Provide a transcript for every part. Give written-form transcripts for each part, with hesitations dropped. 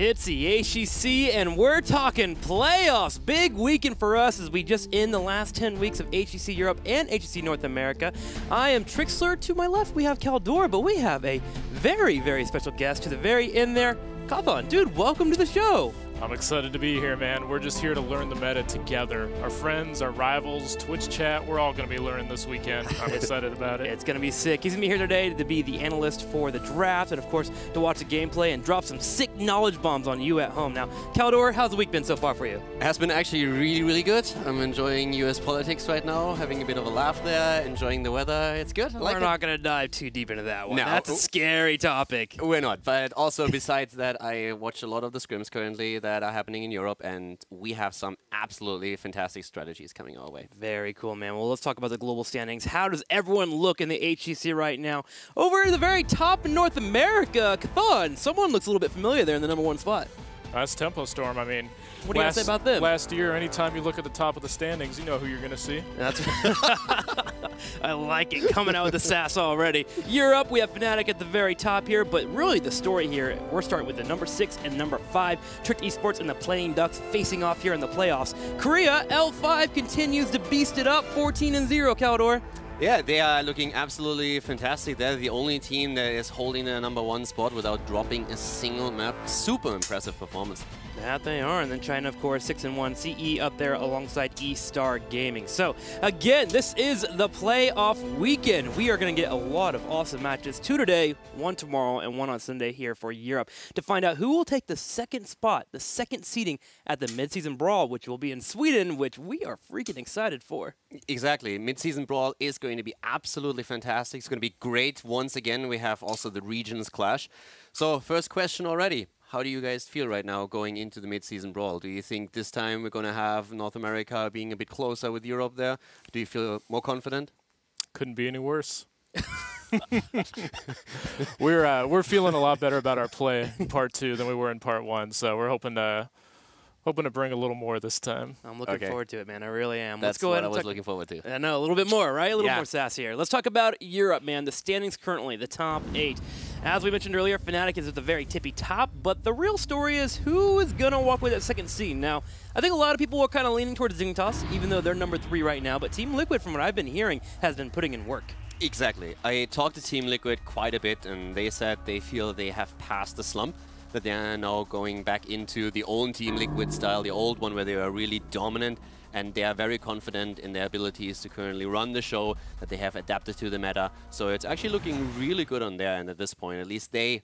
It's the HGC, and we're talking playoffs. Big weekend for us as we just end the last 10 weeks of HGC Europe and HGC North America. I am Trixler. To my left, we have Caldor, but we have a very, very special guest to the very end there. Kathon, dude, welcome to the show. I'm excited to be here, man. We're just here to learn the meta together. Our friends, our rivals, Twitch chat, we're all going to be learning this weekend. I'm excited about it. It's going to be sick. He's going to be here today to be the analyst for the draft and, of course, to watch the gameplay and drop some sick knowledge bombs on you at home. Now, Caldor, how's the week been so far for you? It has been actually really, really good. I'm enjoying US politics right now, having a bit of a laugh there, enjoying the weather. It's good. We're not going to dive too deep into that one. No. That's a scary topic. We're not. But also, besides that, I watch a lot of the scrims currently that are happening in Europe, and we have some absolutely fantastic strategies coming our way. Very cool, man. Well, let's talk about the global standings. How does everyone look in the HGC right now? Over at the very top in North America, Kathon, someone looks a little bit familiar there in the #1 spot. That's Tempo Storm. I mean, what do you have to say about them? Last year, anytime you look at the top of the standings, you know who you're going to see. That's I like it, coming out with the sass already. Europe, we have Fnatic at the very top here, but really the story here, we're starting with the #6 and #5. Tricked Esports and the Playing Ducks facing off here in the playoffs. Korea, L5 continues to beast it up, 14-0, Caldor. Yeah, they are looking absolutely fantastic. They're the only team that is holding the #1 spot without dropping a single map. Super impressive performance. That they are. And then China, of course, 6-1. CE up there alongside E-Star Gaming. So, again, this is the playoff weekend. We are going to get a lot of awesome matches. 2 today, 1 tomorrow, and 1 on Sunday here for Europe to find out who will take the second spot, the second seeding at the Mid-Season Brawl, which will be in Sweden, which we are freaking excited for. Exactly. Mid-Season Brawl is going to be absolutely fantastic. It's going to be great. Once again, we have also the regions clash. So, first question already. How do you guys feel right now going into the Mid-Season Brawl? Do you think this time we're going to have North America being a bit closer with Europe there? Do you feel more confident? Couldn't be any worse. We're feeling a lot better about our play in Part 2 than we were in Part 1, so we're hoping to bring a little more this time. I'm looking forward to it, man. I really am. That's what I was looking forward to. I know, a little bit more, right? A little more sass here. Let's talk about Europe, man. The standings currently, the top 8. As we mentioned earlier, Fnatic is at the very tippy top, but the real story is who is going to walk with that second seed. Now, I think a lot of people are kind of leaning towards Dignitas, even though they're #3 right now, but Team Liquid, from what I've been hearing, has been putting in work. Exactly. I talked to Team Liquid quite a bit, and they said they feel they have passed the slump, that they are now going back into the old Team Liquid style, the old one where they are really dominant, and they are very confident in their abilities to currently run the show, that they have adapted to the meta. So it's actually looking really good on their end at this point. At least they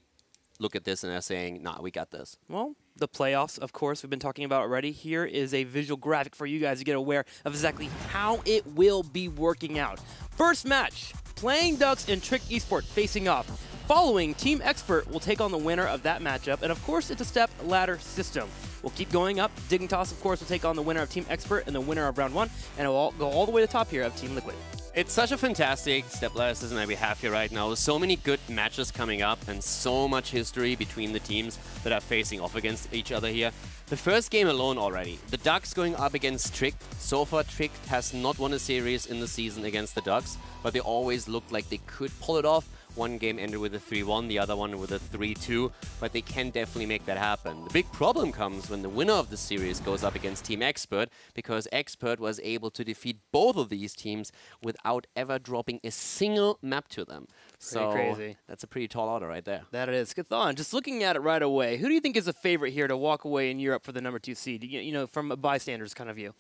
look at this and are saying, nah, we got this. Well, the playoffs, of course, we've been talking about already. Here is a visual graphic for you guys to get aware of exactly how it will be working out. First match, Playing Ducks and Tricked Esports facing off. Following, Team Expert will take on the winner of that matchup, and of course, it's a step ladder system. We'll keep going up. Dignitas, of course, will take on the winner of Team Expert and the winner of Round 1, and it will go all the way to the top here of Team Liquid. It's such a fantastic step ladder system that we have here right now. There's so many good matches coming up and so much history between the teams that are facing off against each other here. The first game alone already, the Ducks going up against Tricked. So far, Tricked has not won a series in the season against the Ducks, but they always looked like they could pull it off. One game ended with a 3-1, the other one with a 3-2, but they can definitely make that happen. The big problem comes when the winner of the series goes up against Team Expert, because Expert was able to defeat both of these teams without ever dropping a single map to them. So crazy. That's a pretty tall order right there. That it is. Kathon, just looking at it right away, who do you think is a favorite here to walk away in Europe for the #2 seed? You know, from a bystander's kind of view.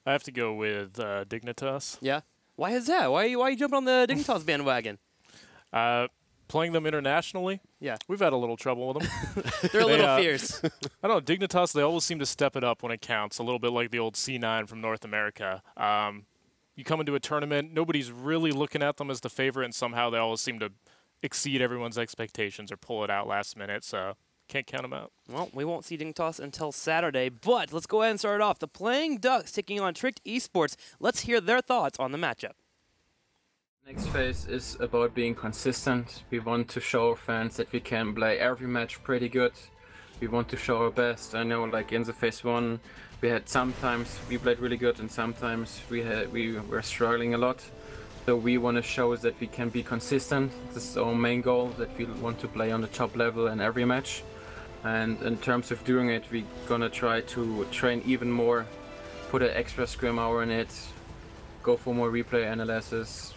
I have to go with Dignitas. Yeah? Why is that? Why are you jumping on the Dignitas bandwagon? Playing them internationally, we've had a little trouble with them. They're a little fierce. I don't know, Dignitas, they always seem to step it up when it counts, a little bit like the old C9 from North America. You come into a tournament, nobody's really looking at them as the favorite, and somehow they always seem to exceed everyone's expectations or pull it out last minute, so can't count them out. Well, we won't see Dignitas until Saturday, but let's go ahead and start it off. The Playing Ducks taking on Tricked Esports. Let's hear their thoughts on the matchup. Next phase is about being consistent. We want to show fans that we can play every match pretty good. We want to show our best. I know, like in the phase 1, we had sometimes we played really good and sometimes we were struggling a lot. So we want to show that we can be consistent. This is our main goal, that we want to play on the top level in every match. And in terms of doing it, we're gonna try to train even more, put an extra scrim hour in it, go for more replay analysis,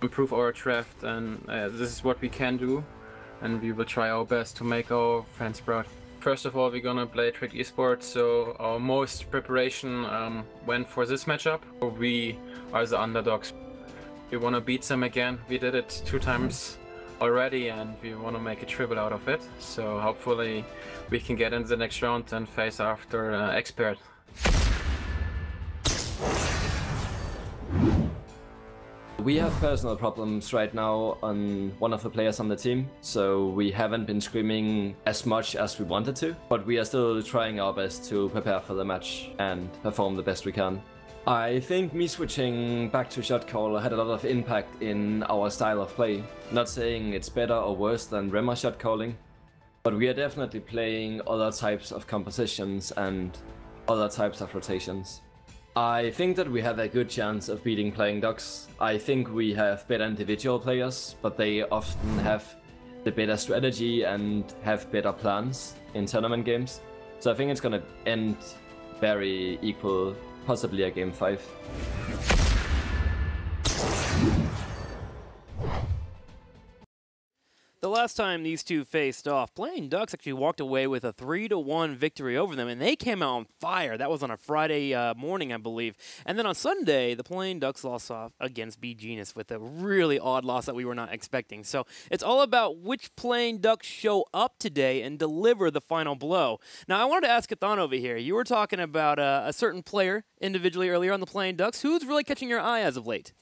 improve our draft, and this is what we can do, and we will try our best to make our fans proud. First of all, we're gonna play Trick Esports, so our most preparation went for this matchup. We are the underdogs. We wanna beat them again. We did it 2 times already, and we wanna make a triple out of it. So hopefully we can get into the next round and face after Expert. We have personal problems right now on one of the players on the team, so we haven't been screaming as much as we wanted to, but we are still trying our best to prepare for the match and perform the best we can. I think me switching back to shot caller had a lot of impact in our style of play. Not saying it's better or worse than Remmer shot calling, but we are definitely playing other types of compositions and other types of rotations. I think that we have a good chance of beating Playing Ducks. I think we have better individual players, but they often have the better strategy and have better plans in tournament games. So I think it's gonna end very equal, possibly a game 5. The last time these two faced off, Playing Ducks actually walked away with a 3-1 victory over them, and they came out on fire. That was on a Friday morning, I believe. And then on Sunday, the Playing Ducks lost off against B-Genus with a really odd loss that we were not expecting. So it's all about which Playing Ducks show up today and deliver the final blow. Now, I wanted to ask Chthon over here. You were talking about a certain player individually earlier on the Playing Ducks. Who's really catching your eye as of late?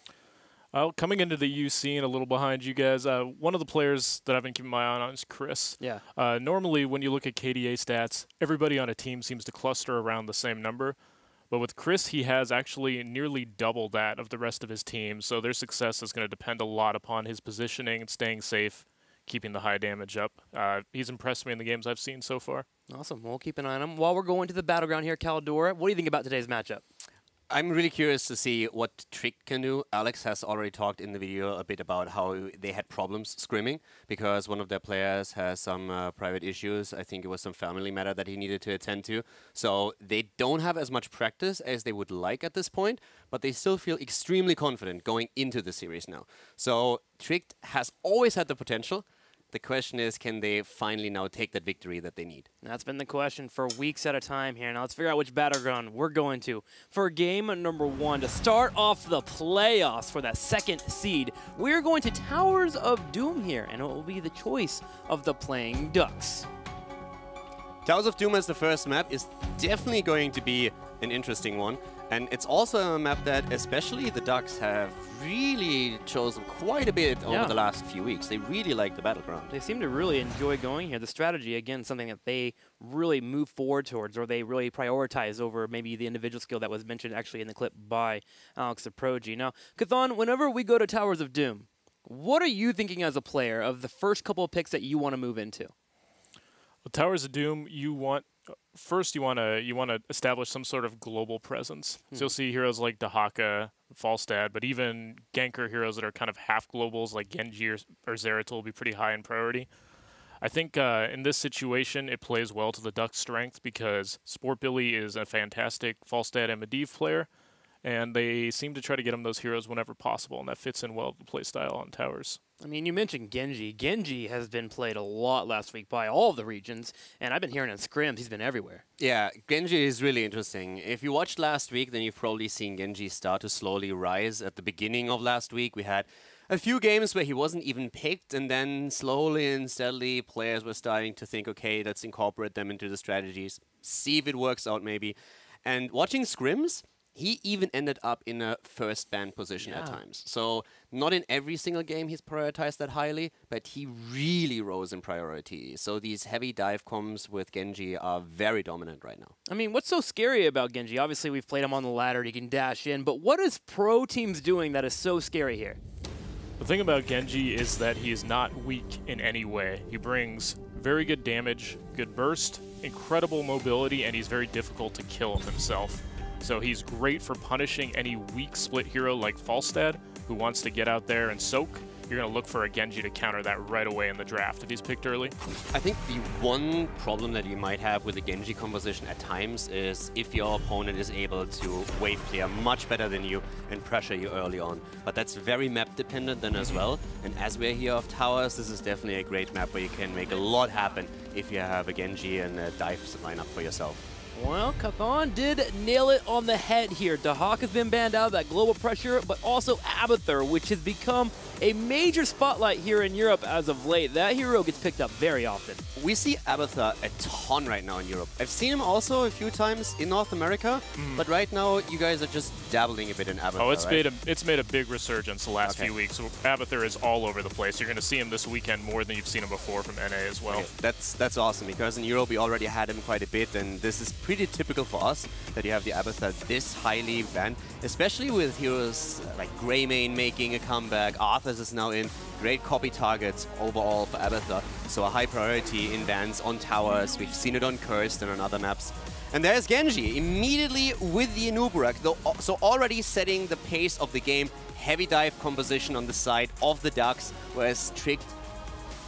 Coming into the U scene a little behind you guys, one of the players that I've been keeping my eye on is Chris. Yeah. Normally, when you look at KDA stats, everybody on a team seems to cluster around the same number. But with Chris, he has actually nearly double that of the rest of his team. So their success is going to depend a lot upon his positioning and staying safe, keeping the high damage up. He's impressed me in the games I've seen so far. Awesome. We'll keep an eye on him. While we're going to the battleground here, Caldora, what do you think about today's matchup? I'm really curious to see what Trick can do. Alex has already talked in the video a bit about how they had problems scrimming because one of their players has some private issues. I think it was some family matter that he needed to attend to. So they don't have as much practice as they would like at this point, but they still feel extremely confident going into the series now. So Trick has always had the potential. The question is, can they finally now take that victory that they need? That's been the question for weeks at a time here. Now let's figure out which battleground we're going to. For game number 1, to start off the playoffs for that 2nd seed, we're going to Towers of Doom here, and it will be the choice of the Playing Ducks. Towers of Doom as the first map is definitely going to be an interesting one. And it's also a map that especially the Ducks have really chosen quite a bit over the last few weeks. They really like the battleground. They seem to really enjoy going here. The strategy, again, something that they really move forward towards, or they really prioritize over maybe the individual skill that was mentioned actually in the clip by Alex Aprogi. Now, Chthon, whenever we go to Towers of Doom, what are you thinking as a player of the first couple of picks that you want to move into? Well, Towers of Doom, you want to establish some sort of global presence. So you'll see heroes like Dahaka, Falstad, but even ganker heroes that are kind of half globals like Genji or Zeratul will be pretty high in priority. I think in this situation it plays well to the Ducks' strength because Sport Billy is a fantastic Falstad and Medivh player, and they seem to try to get him those heroes whenever possible, and that fits in well with the playstyle on Towers. I mean, you mentioned Genji. Genji has been played a lot last week by all of the regions, and I've been hearing in scrims he's been everywhere. Yeah, Genji is really interesting. If you watched last week, then you've probably seen Genji start to slowly rise. At the beginning of last week, we had a few games where he wasn't even picked, and then slowly and steadily players were starting to think, okay, let's incorporate them into the strategies, see if it works out maybe. And watching scrims, he even ended up in a first ban position at times. So not in every single game he's prioritized that highly, but he really rose in priority. So these heavy dive comms with Genji are very dominant right now. I mean, what's so scary about Genji? Obviously, we've played him on the ladder. He can dash in. But what is pro teams doing that is so scary here? The thing about Genji is that he is not weak in any way. He brings very good damage, good burst, incredible mobility, and he's very difficult to kill himself. So he's great for punishing any weak split hero like Falstad, who wants to get out there and soak. you're going to look for a Genji to counter that right away in the draft if he's picked early. I think the one problem that you might have with the Genji composition at times is if your opponent is able to wave clear much better than you and pressure you early on. But that's very map dependent then as well. And as we're here off towers, this is definitely a great map where you can make a lot happen if you have a Genji and a dive lineup for yourself. Well, Chthon did nail it on the head here. Dahak has been banned out of that global pressure, but also Abathur, which has become a major spotlight here in Europe as of late. That hero gets picked up very often. We see Abathur a ton right now in Europe. I've seen him also a few times in North America, but right now you guys are just dabbling a bit in Abathur. Oh, it's right? made a big resurgence the last few weeks. So Abathur is all over the place. You're going to see him this weekend more than you've seen him before from NA as well. Okay. That's awesome, because in Europe we already had him quite a bit, and this is pretty typical for us that you have the Abathur this highly banned, especially with heroes like Greymane making a comeback. Arthas is now in. Great copy targets overall for Abathur, so a high priority in bans on towers. We've seen it on Cursed and on other maps. And there's Genji immediately with the Anubarak, so already setting the pace of the game. Heavy dive composition on the side of the Ducks, whereas Tricked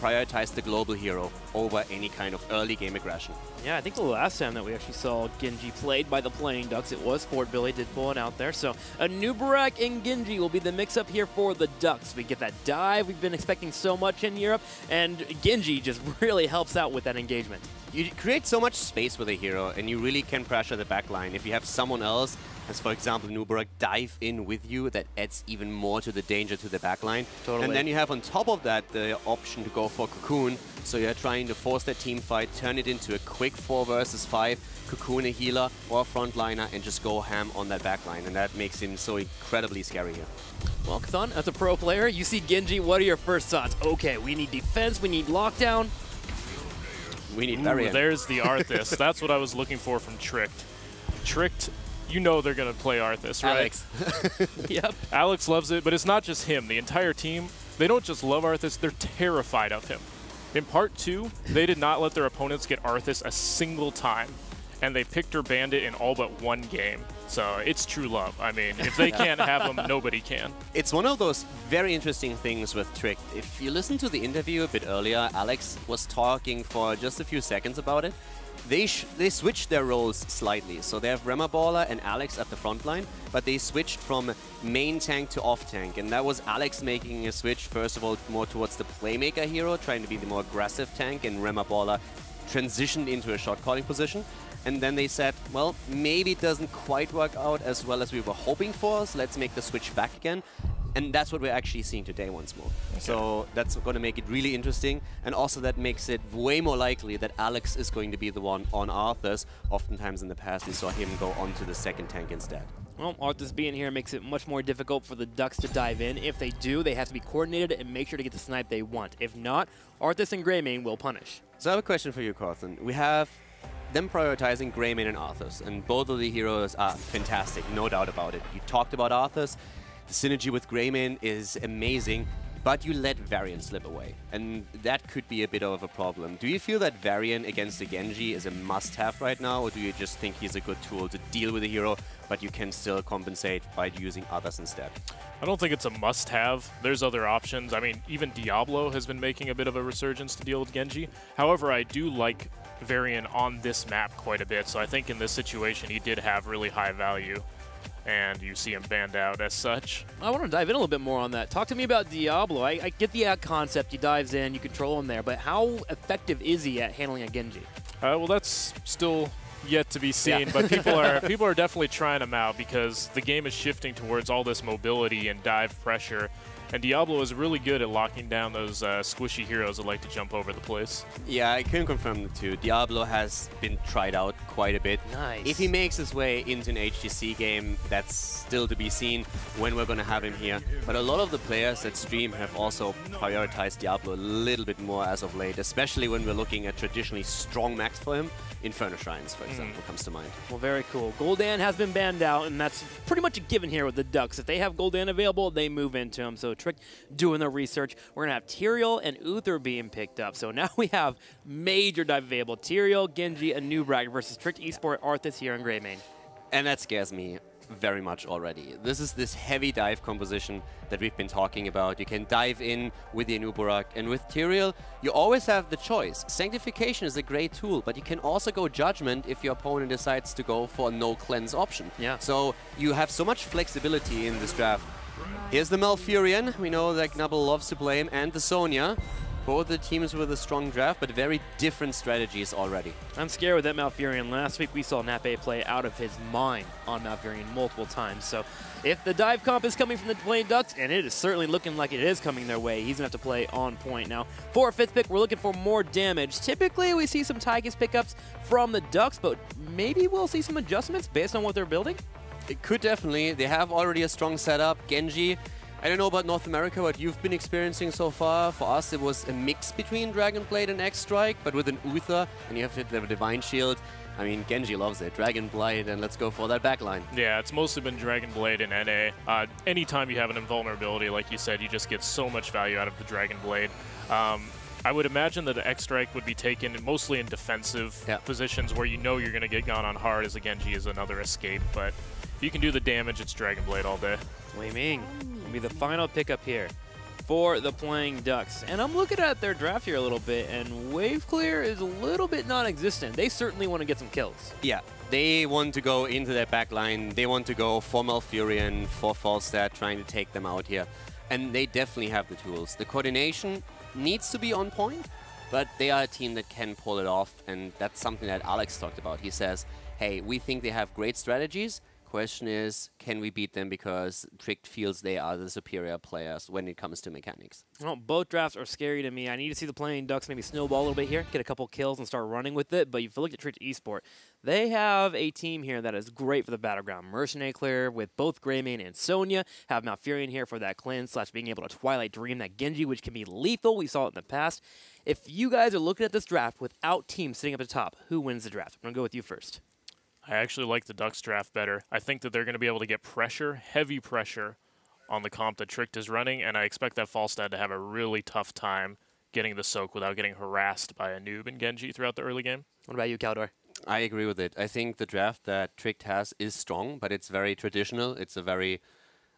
prioritized the global hero over any kind of early game aggression. Yeah, I think the last time that we actually saw Genji played by the Playing Ducks, it was Sport Billy did pull it out there. So Anubarak and Genji will be the mix-up here for the Ducks. We get that dive we've been expecting so much in Europe, and Genji just really helps out with that engagement. You create so much space with a hero, and you really can pressure the backline. If you have someone else, as for example Anubarak, dive in with you, that adds even more to the danger to the backline. Totally. And then you have on top of that the option to go for Cocoon. So you're trying to force that team fight, turn it into a quick 4 versus 5, Cocoon a healer or a frontliner, and just go ham on that backline. And that makes him so incredibly scary here. Well, Chthon, as a pro player, you see Genji, what are your first thoughts? Okay, we need defense, we need lockdown. We need Varian. There's the Arthas. That's what I was looking for from Tricked. Tricked, you know they're going to play Arthas, right? Alex. Yep. Alex loves it, but it's not just him. The entire team, they don't just love Arthas, they're terrified of him. In Part 2, they did not let their opponents get Arthas a single time, and they picked or banned it in all but one game. So it's true love. I mean, if they can't have him, nobody can. It's one of those very interesting things with Tricked. If you listen to the interview a bit earlier, Alex was talking for just a few seconds about it. They switched their roles slightly. So they have Rema Baller and Alex at the front line, but they switched from main tank to off tank. And that was Alex making a switch, first of all, more towards the playmaker hero, trying to be the more aggressive tank, and Rema Baller transitioned into a shot calling position. And then they said, well, maybe it doesn't quite work out as well as we were hoping for, so let's make the switch back again. And that's what we're actually seeing today once more. Okay. So that's going to make it really interesting. And also that makes it way more likely that Alex is going to be the one on Arthas. Oftentimes in the past, we saw him go onto the second tank instead. Well, Arthas being here makes it much more difficult for the Ducks to dive in. If they do, they have to be coordinated and make sure to get the snipe they want. If not, Arthas and Greymane will punish. So I have a question for you, Carthen. We have them prioritizing Greymane and Arthas, and both of the heroes are fantastic, no doubt about it. You talked about Arthas. The synergy with Greymane is amazing, but you let Varian slip away, and that could be a bit of a problem. Do you feel that Varian against the Genji is a must-have right now, or do you just think he's a good tool to deal with a hero, but you can still compensate by using others instead? I don't think it's a must-have. There's other options. I mean, even Diablo has been making a bit of a resurgence to deal with Genji. However, I do like Varian on this map quite a bit, so I think in this situation he did have really high value. And you see him banned out as such. I want to dive in a little bit more on that. Talk to me about Diablo. I get the concept. He dives in, you control him there, but how effective is he at handling a Genji? Well, that's still yet to be seen, but people are definitely trying him out because the game is shifting towards all this mobility and dive pressure. And Diablo is really good at locking down those squishy heroes that like to jump over the place. Yeah, I can confirm the two. Diablo has been tried out quite a bit. Nice. If he makes his way into an HGC game, that's still to be seen when we're going to have him here. But a lot of the players that stream have also prioritized Diablo a little bit more as of late, especially when we're looking at traditionally strong max for him. Inferno Shrines, for example, comes to mind. Well, very cool. Gul'dan has been banned out, and that's pretty much a given here with the Ducks. If they have Gul'dan available, they move into him. So Trick doing the research. We're going to have Tyrael and Uther being picked up. So now we have major dive available. Tyrael, Genji, and Anubarak versus Trick Esport Arthas here in Greymane. And that scares me. very much already. This is this heavy dive composition that we've been talking about. You can dive in with the Anubarak, and with Tyrael, you always have the choice. Sanctification is a great tool, but you can also go Judgment if your opponent decides to go for a no cleanse option. Yeah. So you have so much flexibility in this draft. Here's the Malfurion. We know that Knubbel loves to blame, and the Sonya. Both the teams with a strong draft, but very different strategies already. I'm scared with that Malfurion. Last week we saw Nape play out of his mind on Malfurion multiple times. So if the dive comp is coming from the Playing Ducks, and it is certainly looking like it is coming their way, he's going to have to play on point. Now, for a 5th pick, we're looking for more damage. Typically, we see some Tychus pickups from the Ducks, but maybe we'll see some adjustments based on what they're building? It could definitely. They have already a strong setup. Genji, I don't know about North America, what you've been experiencing so far. For us, it was a mix between Dragon Blade and X-Strike, but with an Uther, and you have to hit the Divine Shield. I mean, Genji loves it. Dragon Blade, and let's go for that backline. Yeah, it's mostly been Dragon Blade and NA. Anytime you have an invulnerability, like you said, you just get so much value out of the Dragon Blade. I would imagine that the X-Strike would be taken mostly in defensive positions where you know you're going to get gone on hard, as a Genji is another escape, but if you can do the damage, it's Dragon Blade all day. Wei Ming will be the final pickup here for the Playing Ducks. And I'm looking at their draft here a little bit, and Wave Clear is a little bit non-existent. They certainly want to get some kills. Yeah, they want to go into their backline. They want to go for Malfurion, for Falstad, trying to take them out here. And they definitely have the tools. The coordination needs to be on point, but they are a team that can pull it off, and that's something that Alex talked about. He says, hey, we think they have great strategies. Question is, can we beat them because Tricked feels they are the superior players when it comes to mechanics? Well, both drafts are scary to me. I need to see the Playing Ducks maybe snowball a little bit here, get a couple kills and start running with it. But if you look at Tricked Esport, they have a team here that is great for the Battleground. Mercenary Clear with both Greymane and Sonya. Have Malfurion here for that cleanse / being able to Twilight Dream that Genji, which can be lethal. We saw it in the past. If you guys are looking at this draft without teams sitting up at the top, who wins the draft? I'm going to go with you first. I actually like the Ducks draft better. I think that they're going to be able to get pressure, heavy pressure, on the comp that Tricked is running, and I expect that Falstad to have a really tough time getting the soak without getting harassed by a noob and Genji throughout the early game. What about you, Caldor? I agree with it. I think the draft that Tricked has is strong, but it's very traditional. It's a very,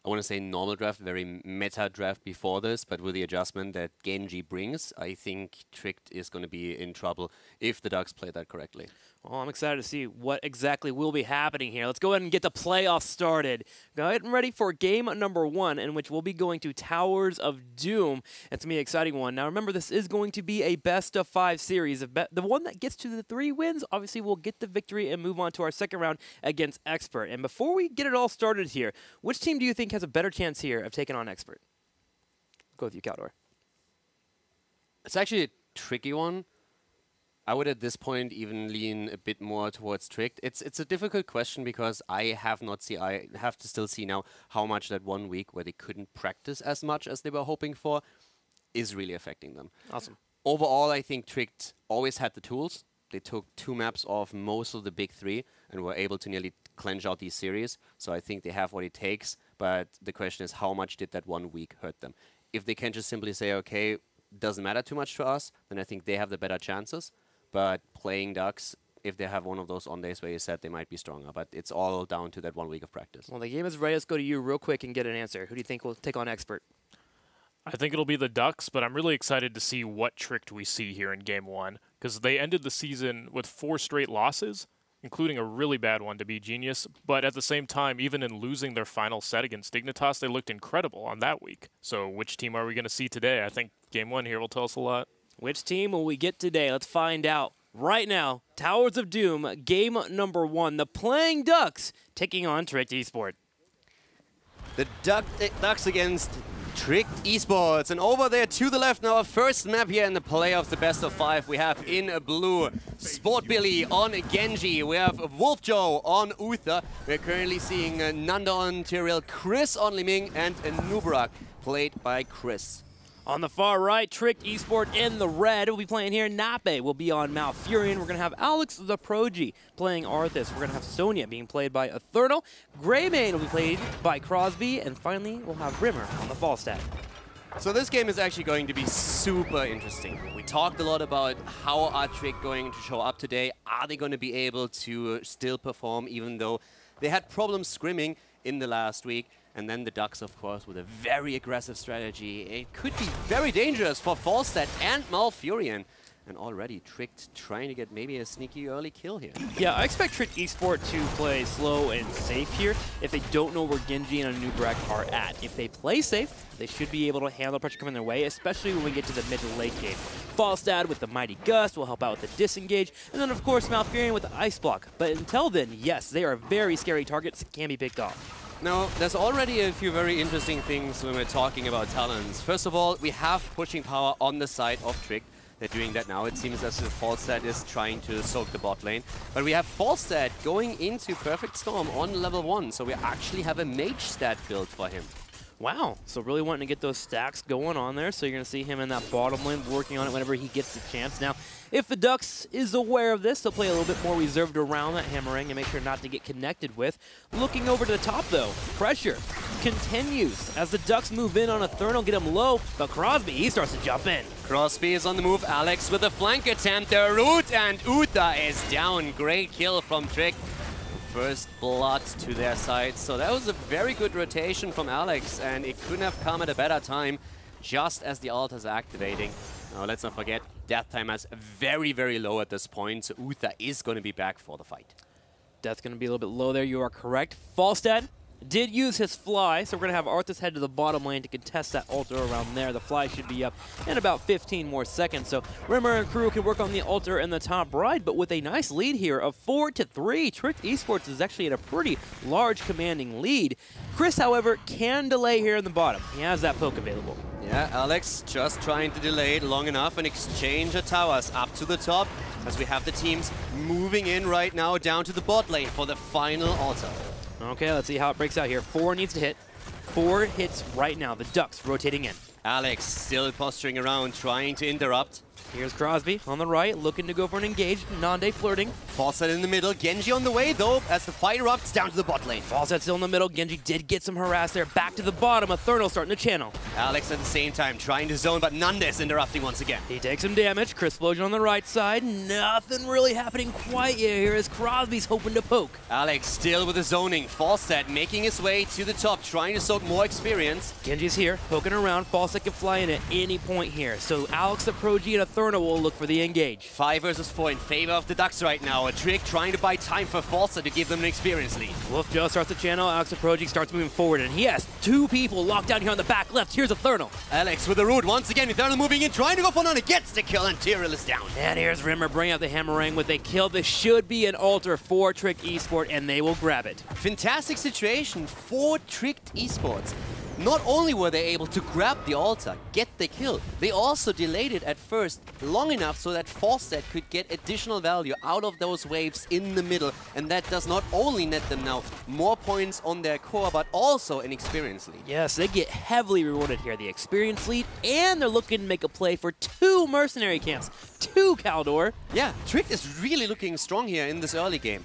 I want to say normal draft, very meta draft before this, but with the adjustment that Genji brings, I think Tricked is going to be in trouble if the Ducks play that correctly. Well, I'm excited to see what exactly will be happening here. Let's go ahead and get the playoffs started. Go ahead and ready for game number 1, in which we'll be going to Towers of Doom. It's going to be an exciting one. Now, remember, this is going to be a best-of-5 series. The one that gets to the 3 wins, obviously, will get the victory and move on to our second round against Expert. And before we get it all started here, which team do you think has a better chance here of taking on Expert? Go with you, Caldor. It's actually a tricky one. I would at this point even lean a bit more towards Tricked. It's a difficult question because I have to still see now how much that 1 week where they couldn't practice as much as they were hoping for is really affecting them. Awesome. Overall, I think Tricked always had the tools. They took 2 maps off most of the big 3 and were able to nearly clench out these series. So I think they have what it takes, but the question is how much did that 1 week hurt them? If they can just simply say, okay, doesn't matter too much to us, then I think they have the better chances. But Playing Ducks, if they have one of those on days where you said they might be stronger, but it's all down to that 1 week of practice. Well, the game is ready. Let's go to you real quick and get an answer. Who do you think will take on Expert? I think it'll be the Ducks, but I'm really excited to see what Tricked we see here in Game 1, because they ended the season with 4 straight losses, including a really bad one to be Genius. But at the same time, even in losing their final set against Dignitas, they looked incredible on that week. So which team are we going to see today? I think Game 1 here will tell us a lot. Which team will we get today? Let's find out right now. Towers of Doom, game number 1. The Playing Ducks taking on Tricked Esport. The Ducks against Tricked Esports. And over there to the left now, our first map here in the playoffs, the best of 5. We have in blue Sport Billy on Genji. We have Wolf Joe on Uther. We're currently seeing Nanda on Tyrael, Chris on Liming, and Nubarak played by Chris. On the far right, Tricked Esport in the red. We'll be playing here. Nape will be on Malfurion. We're going to have Alex the Progy playing Arthas. We're going to have Sonya being played by Eternal. Greymane will be played by Crosby. And finally, we'll have Brimmer on the Falstad. So this game is actually going to be super interesting. We talked a lot about how are Tricked going to show up today. Are they going to be able to still perform even though They had problems scrimming in the last week. And then the Ducks, of course, with a very aggressive strategy. It could be very dangerous for Falstad and Malfurion. And already Tricked trying to get maybe a sneaky early kill here. Yeah, I expect Trick Esport to play slow and safe here if they don't know where Genji and Anubrak are at. If they play safe, they should be able to handle pressure coming their way, especially when we get to the mid to late game. Falstad with the Mighty Gust will help out with the disengage, and then of course Malfurion with the Ice Block. But until then, yes, they are very scary targets that can be picked off. Now, there's already a few very interesting things when we're talking about talents. First of all, we have pushing power on the side of Trick. They're doing that now. It seems as if Falstad is trying to soak the bot lane. But we have Falstad going into Perfect Storm on level 1, so we actually have a mage stat build for him. Wow, so really wanting to get those stacks going on there, so you're going to see him in that bottom lane working on it whenever he gets the chance. Now, if the Ducks is aware of this, they'll play a little bit more reserved around that hammering and make sure not to get connected with. Looking over to the top, though, pressure continues as the Ducks move in on a Thurnal, get him low, but Crosby, he starts to jump in. Crosby is on the move. Alex with a flank attempt. The root and Uther is down. Great kill from Trick. First blood to their side. So that was a very good rotation from Alex, and it couldn't have come at a better time just as the ult is activating. Now let's not forget, death time is very, very low at this point, so Uther is going to be back for the fight. Death's going to be a little bit low there, you are correct. Falstad did use his fly, so we're going to have Arthas head to the bottom lane to contest that altar around there. The fly should be up in about 15 more seconds, so Rimmer and crew can work on the altar in the top right, but with a nice lead here of 4-3. Trick Esports is actually at a pretty large commanding lead. Chris, however, can delay here in the bottom. He has that poke available. Yeah, Alex just trying to delay it long enough and exchange the towers up to the top as we have the teams moving in right now down to the bot lane for the final altar. Okay, let's see how it breaks out here. 4 needs to hit. 4 hits right now. The Ducks rotating in. Alex still posturing around, trying to interrupt. Here's Crosby on the right, looking to go for an engage. Nande flirting. Falstad in the middle. Genji on the way, though, as the fight erupts down to the bot lane. Falstad still in the middle. Genji did get some harass there. Back to the bottom. A Thurnal starting to channel. Alex at the same time trying to zone, but Nandes interrupting once again. He takes some damage. Chris Explosion on the right side. Nothing really happening quite yet here as Crosby's hoping to poke. Alex still with the zoning. Falstad making his way to the top, trying to soak more experience. Genji's here, poking around. Falstad can fly in at any point here. So Alex the Pro-G and a Thurnal will look for the engage. 5 versus 4 in favor of the Ducks right now. A Trick trying to buy time for Falstad to give them an experience lead. Wolf Joe starts the channel. Alex the Pro-G starts moving forward, and he has 2 people locked down here on the back left. Here's a Thurnal. Alex with the root once again. Thurnal moving in, trying to go for Nana. Gets the kill, and Tyrell is down. And here's Rimmer bringing out the Hammerang with a kill. This should be an altar for Trick Esport, and they will grab it. Fantastic situation for Tricked Esports. Not only were they able to grab the altar, get the kill, they also delayed it at first long enough so that Falstad could get additional value out of those waves in the middle. And that does not only net them now more points on their core, but also an experience lead. Yes, they get heavily rewarded here. The experience lead, and they're looking to make a play for 2 mercenary camps. 2 Caldor. Yeah, Trick is really looking strong here in this early game.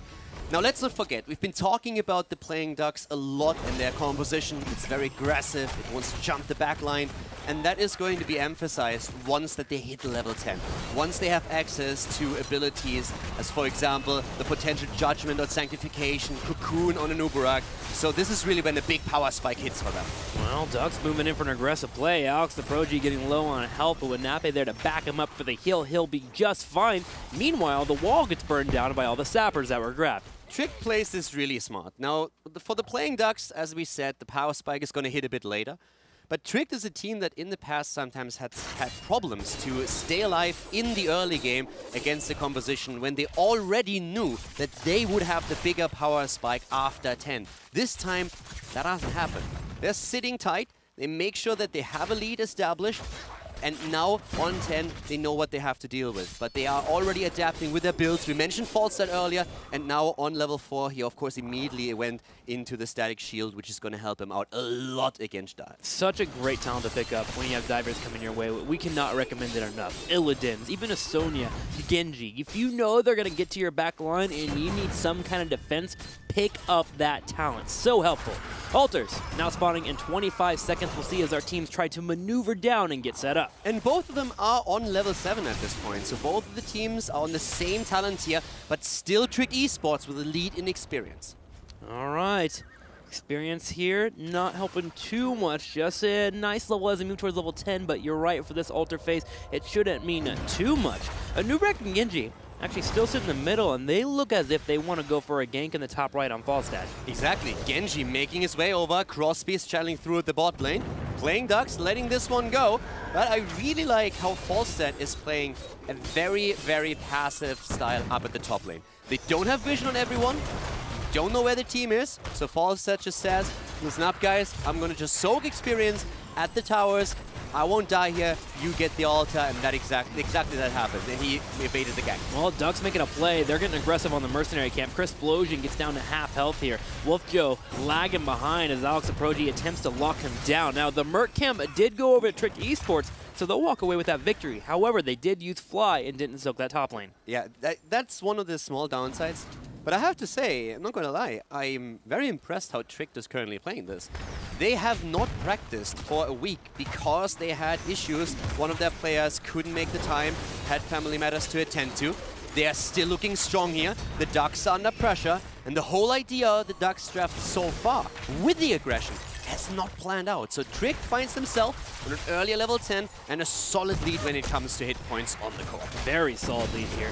Now, let's not forget, we've been talking about the playing Ducks a lot in their composition. It's very aggressive, it wants to jump the back line, and that is going to be emphasized once that they hit level 10. Once they have access to abilities, as for example, the potential Judgment or Sanctification, Cocoon on an Uberak. So this is really when the big power spike hits for them. Well, Ducks moving in for an aggressive play. Alex the Pro-G getting low on health, but with Nape there to back him up for the heal, he'll be just fine. Meanwhile, the wall gets burned down by all the sappers that were grabbed. Trick plays this really smart. Now, for the playing Ducks, as we said, the power spike is going to hit a bit later. But Trick is a team that in the past sometimes had problems to stay alive in the early game against the composition when they already knew that they would have the bigger power spike after 10. This time, that doesn't happen. They're sitting tight, they make sure that they have a lead established, and now on 10, they know what they have to deal with. But they are already adapting with their builds. We mentioned Falstad earlier, and now on level 4, he of course immediately went into the static shield, which is going to help him out a lot against dive. Such a great talent to pick up when you have divers coming your way. We cannot recommend it enough. Illidan's, even a Sonya, Genji. If you know they're going to get to your back line and you need some kind of defense, pick up that talent. So helpful. Altars now spawning in 25 seconds. We'll see as our teams try to maneuver down and get set up. And both of them are on level 7 at this point, so both of the teams are on the same talent tier, but still Trick Esports with a lead in experience. All right. Experience here, not helping too much. Just a nice level as we move towards level 10, but you're right, for this altar phase, it shouldn't mean too much. Nubrak and Genji actually still sit in the middle, and they look as if they want to go for a gank in the top right on Falstad. Exactly. Genji making his way over. Crosby's channeling through the bot lane. Playing Ducks, letting this one go. But I really like how Falstad is playing a very, very passive style up at the top lane. They don't have vision on everyone. Don't know where the team is, so Falstad just says, listen up guys, I'm gonna just soak experience at the towers, I won't die here, you get the altar, and that exactly that happened, and he evaded the gank. Well, Ducks making a play, they're getting aggressive on the mercenary camp. Chris Explosion gets down to half health here. Wolf Joe lagging behind as Alex Aproji attempts to lock him down. Now, the Merc camp did go over to Trick Esports, so they'll walk away with that victory. However, they did use Fly and didn't soak that top lane. Yeah, that's one of the small downsides. But I have to say, I'm not going to lie, I'm very impressed how Trick is currently playing this. They have not practiced for a week because they had issues. One of their players couldn't make the time, had family matters to attend to. They are still looking strong here. The Ducks are under pressure. And the whole idea of the Ducks draft so far, with the aggression, has not planned out. So Trick finds himself on an earlier level 10 and a solid lead when it comes to hit points on the court. Very solid lead here.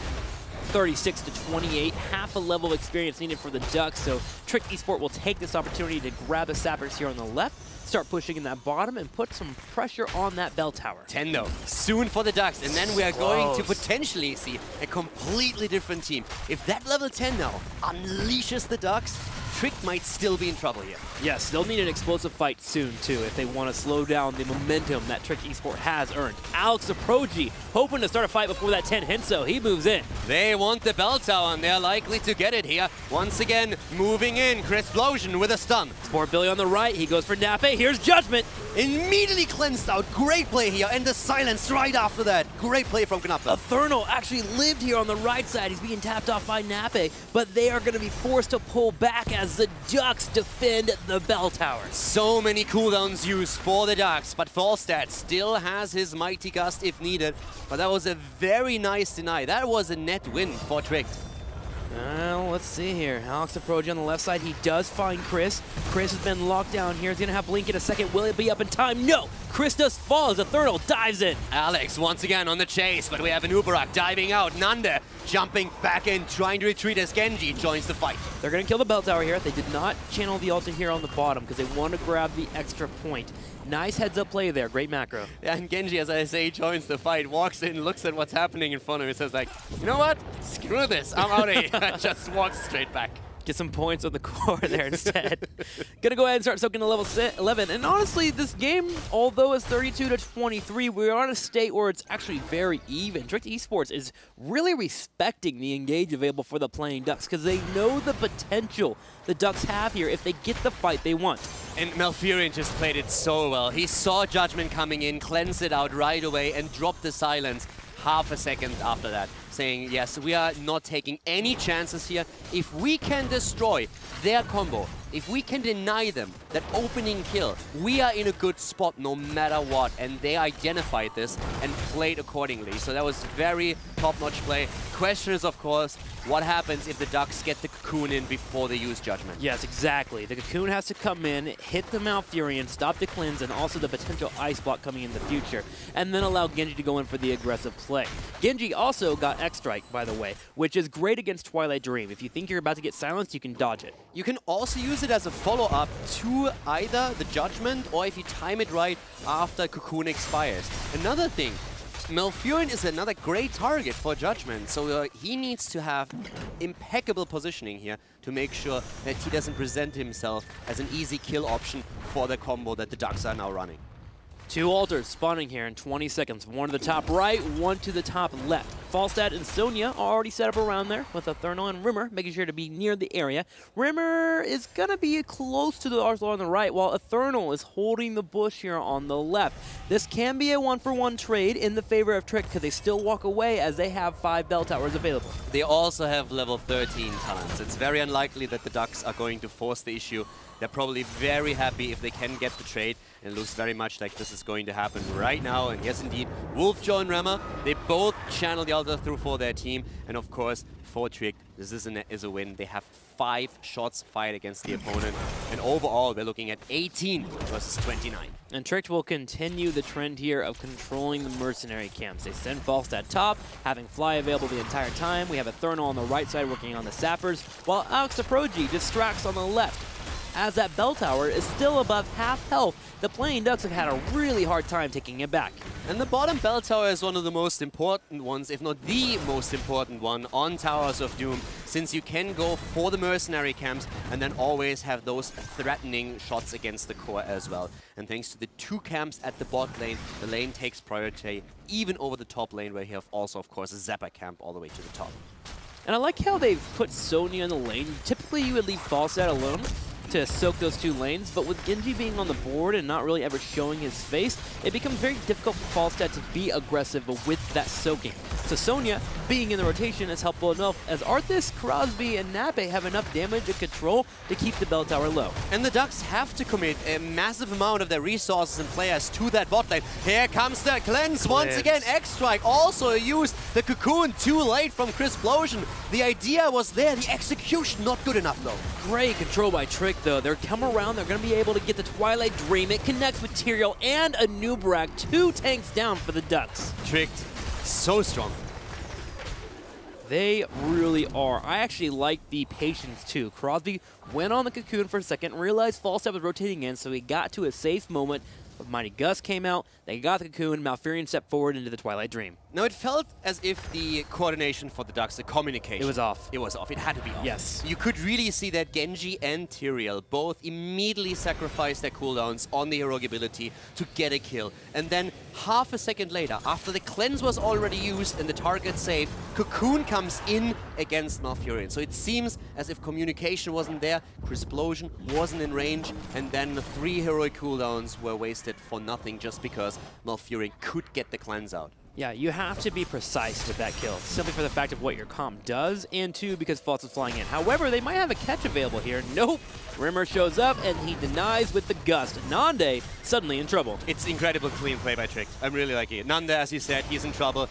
36 to 28, half a level of experience needed for the Ducks, so Trick Esport will take this opportunity to grab the Sappers here on the left, start pushing in that bottom, and put some pressure on that bell tower. 10 though, soon for the Ducks, and then we are going to potentially see a completely different team. If that level 10 now unleashes the Ducks, Trick might still be in trouble here. Yes, they'll need an explosive fight soon, too, if they want to slow down the momentum that Trick Esport has earned. Alex Aproji hoping to start a fight before that 10 hits, so he moves in. They want the bell tower, and they're likely to get it here. Once again, moving in, Chris Explosion with a stun. Sport Billy on the right, he goes for Nape, here's Judgment. Immediately cleansed out, great play here, and the silence right after that. Great play from Knapper. Eternal actually lived here on the right side, he's being tapped off by Nape, but they are going to be forced to pull back as the Ducks defend the bell tower. So many cooldowns used for the Ducks, but Falstad still has his Mighty Gust if needed. But that was a very nice deny. That was a net win for Trick. Let's see here. Alex Aproji on the left side. He does find Chris. Chris has been locked down here. He's going to have Blink in a second. Will it be up in time? No! Chris does fall as Eternal dives in. Alex once again on the chase, but we have an Uberak diving out. Nanda jumping back in, trying to retreat as Genji joins the fight. They're going to kill the bell tower here. They did not channel the ulti here on the bottom because they want to grab the extra point. Nice heads-up play there. Great macro. Yeah, and Genji, as I say, joins the fight, walks in, looks at what's happening in front of him, and says like, you know what? Screw this. I'm out of here. Just walks straight back. Get some points on the core there instead. Gonna go ahead and start soaking to level 11. And honestly, this game, although it's 32 to 23, we're on a state where it's actually very even. Trick Esports is really respecting the engage available for the playing Ducks because they know the potential the Ducks have here if they get the fight they want. And Malfurion just played it so well. He saw Judgment coming in, cleansed it out right away, and dropped the silence half a second after that, saying, yes, we are not taking any chances here. If we can destroy their combo, if we can deny them that opening kill, we are in a good spot no matter what. And they identified this and played accordingly. So that was very top-notch play. Question is, of course, what happens if the Ducks get the Cocoon in before they use Judgment? Yes, exactly. The Cocoon has to come in, hit the Malfurion, stop the cleanse, and also the potential Ice Block coming in the future, and then allow Genji to go in for the aggressive play. Genji also got X-Strike, by the way, which is great against Twilight Dream. If you think you're about to get silenced, you can dodge it. You can also use it as a follow-up to either the Judgment or if you time it right after Cocoon expires. Another thing, Malfurion is another great target for Judgment, so he needs to have impeccable positioning here to make sure that he doesn't present himself as an easy kill option for the combo that the Ducks are now running. Two altars spawning here in 20 seconds. One to the top right, one to the top left. Falstad and Sonya are already set up around there with Eternal and Rimmer, making sure to be near the area. Rimmer is going to be close to the Arsenal on the right, while Eternal is holding the bush here on the left. This can be a one-for-one trade in the favor of Trick, because they still walk away as they have 5 bell towers available. They also have level 13 talents. It's very unlikely that the Ducks are going to force the issue. They're probably very happy if they can get the trade, and it looks very much like this is going to happen right now. And yes, indeed, Wolf, Joe, and Remmer, they both channel the belter through for their team. And of course, for Trick, this is a win. They have 5 shots fired against the opponent. And overall, we're looking at 18 versus 29. And Trick will continue the trend here of controlling the mercenary camps. They send Falstad top, having Fly available the entire time. We have a Thermal on the right side working on the Sappers, while Alex Aproji distracts on the left. As that bell tower is still above half health, the Playing Ducks have had a really hard time taking it back. And the bottom bell tower is one of the most important ones, if not the most important one, on Towers of Doom, since you can go for the mercenary camps and then always have those threatening shots against the core as well. And thanks to the 2 camps at the bot lane, the lane takes priority even over the top lane, where you have also, of course, a Zappa camp all the way to the top. And I like how they've put Sonya in the lane. Typically, you would leave Falstad alone to soak those 2 lanes, but with Genji being on the board and not really ever showing his face, it becomes very difficult for Falstad to be aggressive with that soaking. So Sonya being in the rotation is helpful enough, as Arthas, Crosby, and Nape have enough damage and control to keep the bell tower low. And the Ducks have to commit a massive amount of their resources and players to that bot lane. Here comes the cleanse once again. X-Strike also used the cocoon too late from Crisplosion. The idea was there, the execution not good enough though. Great control by Trick though. They're come around, they're going to be able to get the Twilight Dream. It connects material and a Nubrak. 2 tanks down for the Ducks. Tricked, so strong. They really are. I actually like the patience too. Crosby went on the cocoon for a second, realized Falstad was rotating in, so he got to a safe moment. Mighty Gus came out, they got the cocoon, Malfurion stepped forward into the Twilight Dream. Now it felt as if the coordination for the Ducks, the communication... It was off. It was off. It had to be off. Yes. You could really see that Genji and Tyrael both immediately sacrificed their cooldowns on the heroic ability to get a kill. And then half a second later, after the cleanse was already used and the target safe, Cocoon comes in against Malfurion. So it seems as if communication wasn't there, Crisplosion wasn't in range, and then the 3 heroic cooldowns were wasted for nothing just because Malfurion could get the cleanse out. Yeah, you have to be precise with that kill, simply for the fact of what your comp does, and 2, because False is flying in. However, they might have a catch available here. Nope. Rimmer shows up, and he denies with the gust. Nande suddenly in trouble. It's incredible clean play by Trick. I'm really liking it. Nande, as you said, he's in trouble.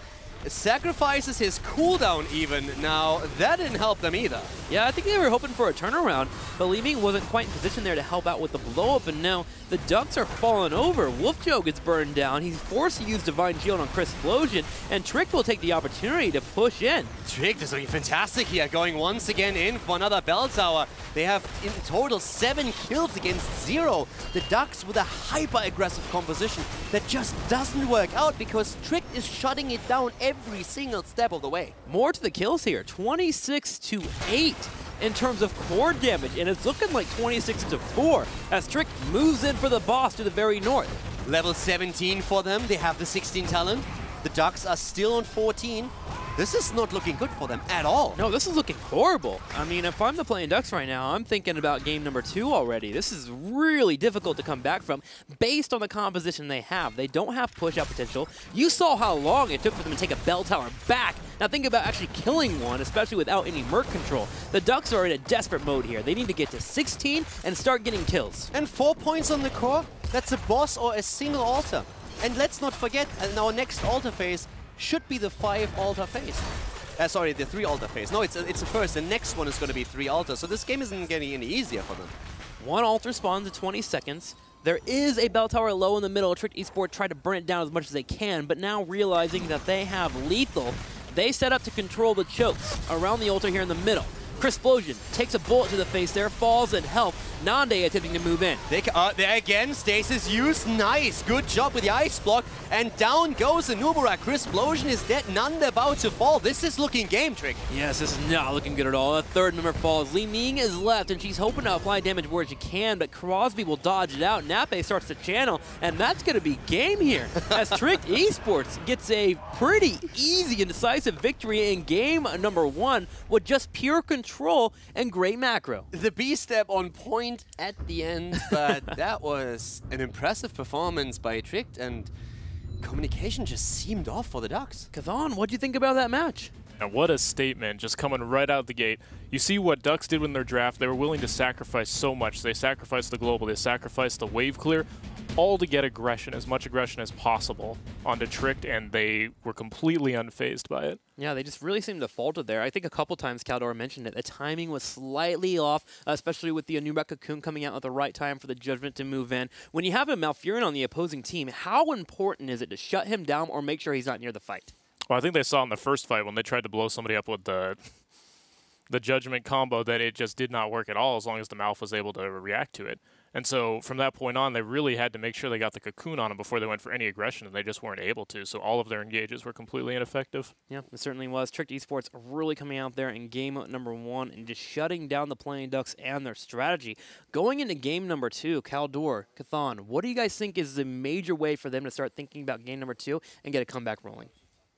Sacrifices his cooldown even. Now, that didn't help them either. Yeah, I think they were hoping for a turnaround, but Li Ming wasn't quite in position there to help out with the blow-up, and now the Ducks are falling over. Wolfjo gets burned down. He's forced to use Divine Shield on Crisplosion, and Trick will take the opportunity to push in. Trick is looking fantastic here, going once again in for another bell tower. They have in total 7 kills against 0. The Ducks with a hyper-aggressive composition that just doesn't work out because Trick is shutting it down every single step of the way. More to the kills here, 26-8 in terms of core damage, and it's looking like 26-4 as Trick moves in for the boss to the very north. Level 17 for them, they have the 16 talent. The Ducks are still on 14. This is not looking good for them at all. No, this is looking horrible. I mean, if I'm the Playing Ducks right now, I'm thinking about game number 2 already. This is really difficult to come back from based on the composition they have. They don't have push-out potential. You saw how long it took for them to take a bell tower back. Now think about actually killing one, especially without any Merc control. The Ducks are in a desperate mode here. They need to get to 16 and start getting kills. And 4 points on the core, that's a boss or a single altar. And let's not forget, in our next altar phase, should be the 5 altar phase. Sorry, the 3 altar phase. No, it's a first. The next one is going to be 3 altars. So this game isn't getting any easier for them. 1 altar spawns in 20 seconds. There is a bell tower low in the middle. Trick Esport tried to burn it down as much as they can, but now realizing that they have lethal, they set up to control the chokes around the altar here in the middle. Crisplosion takes a bullet to the face there, falls in health. Nande attempting to move in. There again, stasis used. Nice. Good job with the ice block. And down goes Anubara. Crisplosion is dead. Nande about to fall. This is looking game, Trick. Yes, this is not looking good at all. A 3rd member falls. Li Ming is left, and she's hoping to apply damage where she can, but Crosby will dodge it out. Nape starts to channel, and that's going to be game here as Trick Esports gets a pretty easy and decisive victory in game number 1 with just pure control and great macro. The B-step on point at the end, but that was an impressive performance by Trick, and communication just seemed off for the Ducks. Kazan, what do you think about that match? And what a statement, just coming right out the gate. You see what Ducks did in their draft. They were willing to sacrifice so much. They sacrificed the global, they sacrificed the wave clear, all to get aggression, as much aggression as possible onto Tricked, and they were completely unfazed by it. Yeah, they just really seemed to falter there. I think a couple times Caldor mentioned it. The timing was slightly off, especially with the Anuba Cocoon coming out at the right time for the Judgment to move in. When you have a Malfurion on the opposing team, how important is it to shut him down or make sure he's not near the fight? Well, I think they saw in the first fight when they tried to blow somebody up with the Judgment combo that it just did not work at all as long as the Malf was able to react to it. And so from that point on, they really had to make sure they got the Cocoon on him before they went for any aggression, and they just weren't able to. So all of their engages were completely ineffective. Yeah, it certainly was. Tricked Esports really coming out there in game number 1 and just shutting down the Playing Ducks and their strategy. Going into game number 2, Caldor, Cathan, what do you guys think is the major way for them to start thinking about game number 2 and get a comeback rolling?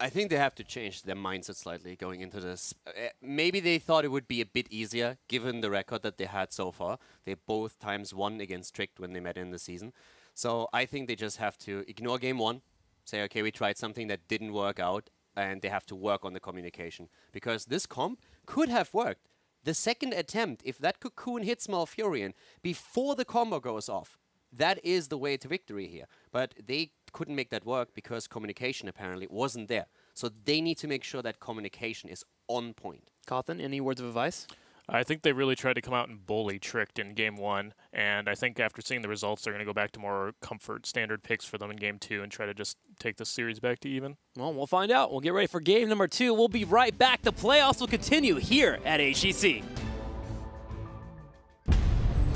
I think they have to change their mindset slightly going into this. Maybe they thought it would be a bit easier given the record that they had so far. They both times won against Tricked when they met in the season. So I think they just have to ignore game 1, say, okay, we tried something that didn't work out, and they have to work on the communication. Because this comp could have worked. The second attempt, if that Cocoon hits Malfurion before the combo goes off, that is the way to victory here. But they couldn't make that work because communication apparently wasn't there. So they need to make sure that communication is on point. Cathan, any words of advice? I think they really tried to come out and bully Tricked in game 1, and I think after seeing the results, they're going to go back to more comfort standard picks for them in game 2 and try to just take the series back to even. Well, we'll find out. We'll get ready for game number 2. We'll be right back. The playoffs will continue here at HGC.